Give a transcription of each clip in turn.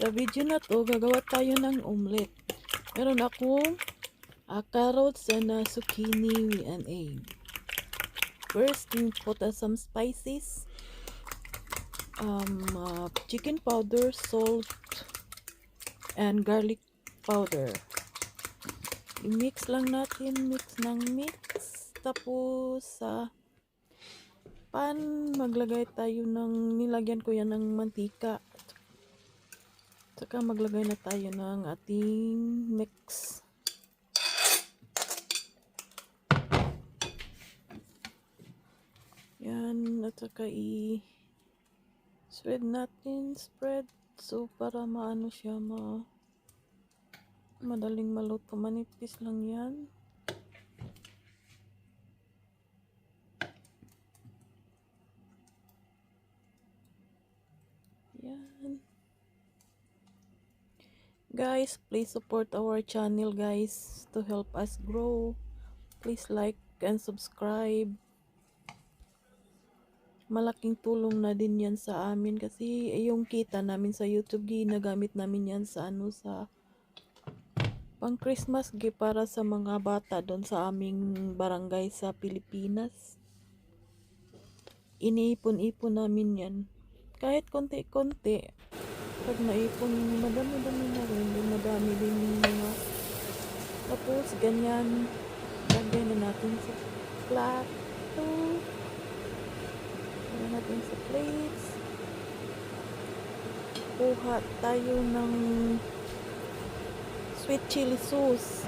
Sa video na to, gagawa tayo ng omelet. Meron akong carrots and zucchini and egg. First, we put some spices, chicken powder, salt, and garlic powder. I-mix lang natin, mix ng mix. Tapos, pan, maglagay tayo ng, nilagyan ko yan ng mantika. Saka maglagay na tayo ng ating mix. Yan, at saka i-spread natin, spread. So, para maano siya, madaling maluto. Manipis lang yan. Yan. Guys, please support our channel, guys, to help us grow. Please like and subscribe. Malaking tulong na din yan sa amin kasi yung kita namin sa YouTube, ginagamit namin yan sa sa pang Christmas gift para sa mga bata doon sa aming barangay sa Pilipinas. Iniipon-ipon namin yan. Kahit konti-konti, pag naipon, madami-dami na rin, madami din mga. Tapos ganyan, lagay na natin sa plato. Natin sa plates. Kuha tayo ng sweet chili sauce.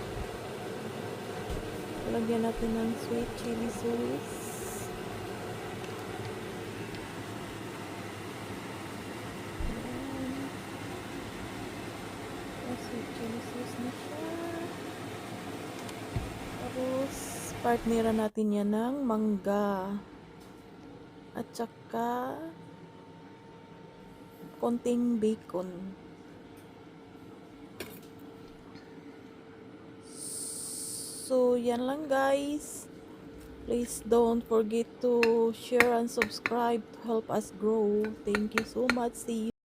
Lagyan natin ng sweet chili sauce. Sweet chili sauce na siya. Tapos partneran natin yan ng mangga. At saka konting bacon. So, yan lang guys. Please don't forget to share and subscribe to help us grow. Thank you so much. See you.